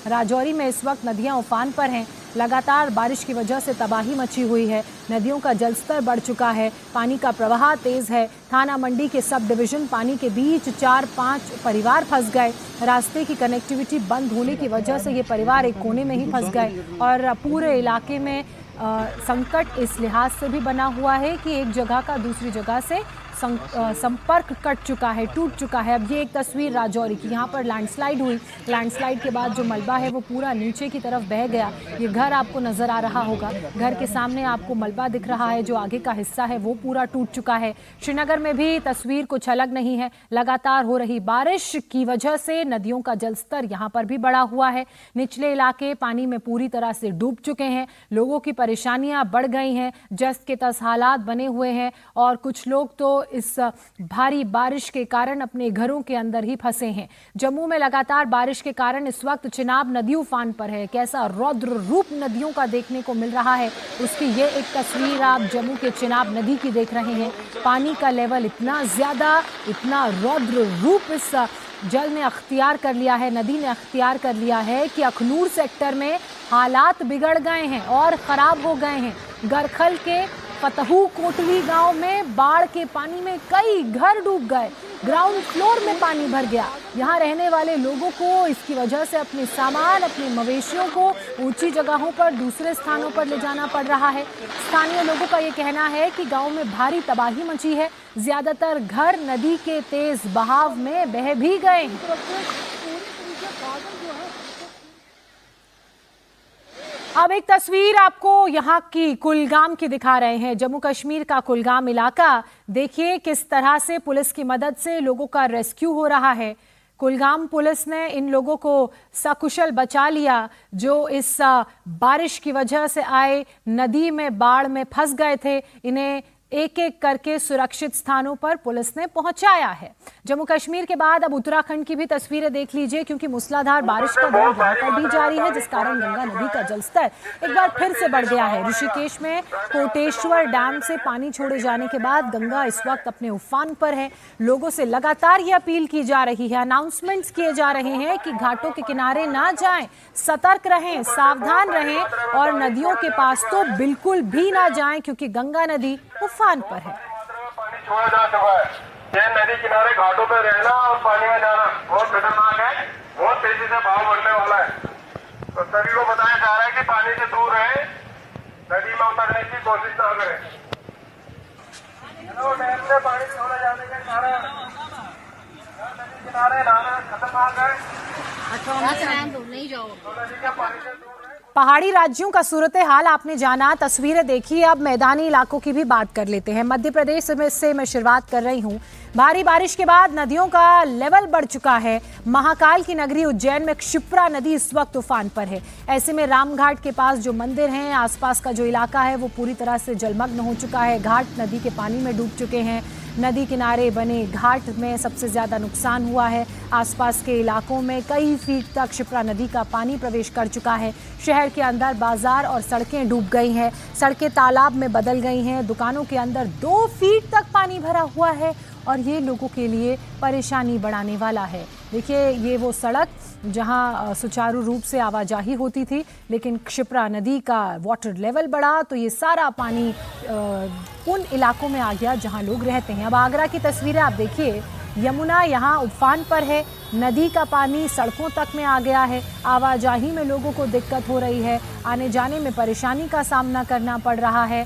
राजौरी में इस वक्त नदियां उफान पर हैं। लगातार बारिश की वजह से तबाही मची हुई है। नदियों का जलस्तर बढ़ चुका है, पानी का प्रवाह तेज है। थाना मंडी के सब डिवीजन पानी के बीच 4-5 परिवार फंस गए। रास्ते की कनेक्टिविटी बंद होने की वजह से ये परिवार एक कोने में ही फंस गए और पूरे इलाके में संकट इस लिहाज से भी बना हुआ है कि एक जगह का दूसरी जगह से संपर्क कट चुका है, टूट चुका है। अब ये एक तस्वीर राजौरी की, यहाँ पर लैंडस्लाइड हुई। लैंडस्लाइड के बाद जो मलबा है वो पूरा नीचे की तरफ बह गया। ये घर आपको नजर आ रहा होगा, घर के सामने आपको मलबा दिख रहा है, जो आगे का हिस्सा है वो पूरा टूट चुका है। श्रीनगर में भी तस्वीर कुछ अलग नहीं है। लगातार हो रही बारिश की वजह से नदियों का जलस्तर यहाँ पर भी बढ़ा हुआ है। निचले इलाके पानी में पूरी तरह से डूब चुके हैं। लोगों की परेशानियां बढ़ गई हैं, जस्त के तस हालात बने हुए हैं और कुछ लोग तो इस भारी बारिश के कारण अपने घरों के अंदर ही फंसे हैं। जम्मू में लगातार बारिश के कारण इस वक्त चिनाब नदी उफान पर है। कैसा रौद्र रूप नदियों का देखने को मिल रहा है, उसकी ये एक तस्वीर आप जम्मू के चिनाब नदी की देख रहे हैं। पानी का लेवल इतना ज्यादा, इतना रौद्र रूप इस जल ने अख्तियार कर लिया है, नदी ने अख्तियार कर लिया है कि अखनूर सेक्टर में हालात बिगड़ गए हैं और खराब हो गए हैं। गरखल के फतहू कोटली गांव में बाढ़ के पानी में कई घर डूब गए। ग्राउंड फ्लोर में पानी भर गया। यहां रहने वाले लोगों को इसकी वजह से अपने सामान, अपने मवेशियों को ऊंची जगहों पर, दूसरे स्थानों पर ले जाना पड़ रहा है। स्थानीय लोगों का ये कहना है कि गांव में भारी तबाही मची है। ज्यादातर घर नदी के तेज बहाव में बह भी गए। अब एक तस्वीर आपको यहाँ की कुलगाम की दिखा रहे हैं, जम्मू कश्मीर का कुलगाम इलाका। देखिए किस तरह से पुलिस की मदद से लोगों का रेस्क्यू हो रहा है। कुलगाम पुलिस ने इन लोगों को सकुशल बचा लिया जो इस बारिश की वजह से आए नदी में बाढ़ में फंस गए थे। इन्हें एक एक करके सुरक्षित स्थानों पर पुलिस ने पहुंचाया है। जम्मू कश्मीर के बाद अब उत्तराखंड की भी तस्वीरें देख लीजिए, क्योंकि मूसलाधार बारिश का दौर यहाँ पर भी जारी है, जिस कारण गंगा नदी का जलस्तर एक बार फिर से बढ़ गया है। ऋषिकेश में कोटेश्वर डैम से पानी छोड़े जाने के बाद गंगा इस वक्त अपने उफान पर है। लोगों से लगातार ये अपील की जा रही है, अनाउंसमेंट्स किए जा रहे हैं कि घाटों के किनारे ना जाएं, सतर्क रहें, सावधान रहें और नदियों के पास तो बिल्कुल भी ना जाएं, क्योंकि गंगा नदी उफान पर है। पानी छोड़ा जा चुका है। नदी किनारे घाटों पे रहना और पानी में जाना बहुत खतरनाक है, बहुत तेजी से बहाव बढ़ने वाला है। तो सभी को बताया जा रहा है कि पानी से दूर रहें, नदी में उतरने की कोशिश ना करें। डैम से पानी छोड़ा जाने के कारण नदी किनारे नहाना खतरनाक है। नहीं जाओ। नदी के पानी से दूर। पहाड़ी राज्यों का सूरत हाल आपने जाना, तस्वीरें देखी। अब मैदानी इलाकों की भी बात कर लेते हैं। मध्य प्रदेश से मैं शुरुआत कर रही हूं। भारी बारिश के बाद नदियों का लेवल बढ़ चुका है। महाकाल की नगरी उज्जैन में क्षिप्रा नदी इस वक्त उफान पर है। ऐसे में रामघाट के पास जो मंदिर हैं, आसपास का जो इलाका है वो पूरी तरह से जलमग्न हो चुका है। घाट नदी के पानी में डूब चुके हैं। नदी किनारे बने घाट में सबसे ज्यादा नुकसान हुआ है। आसपास के इलाकों में कई फीट तक क्षिप्रा नदी का पानी प्रवेश कर चुका है। शहर के अंदर बाजार और सड़कें डूब गई हैं, सड़कें तालाब में बदल गई हैं। दुकानों के अंदर 2 फीट तक पानी भरा हुआ है और ये लोगों के लिए परेशानी बढ़ाने वाला है। देखिए ये वो सड़क जहां सुचारू रूप से आवाजाही होती थी, लेकिन क्षिप्रा नदी का वाटर लेवल बढ़ा तो ये सारा पानी उन इलाकों में आ गया जहां लोग रहते हैं। अब आगरा की तस्वीरें आप देखिए। यमुना यहाँ उफान पर है, नदी का पानी सड़कों तक में आ गया है। आवाजाही में लोगों को दिक्कत हो रही है, आने जाने में परेशानी का सामना करना पड़ रहा है।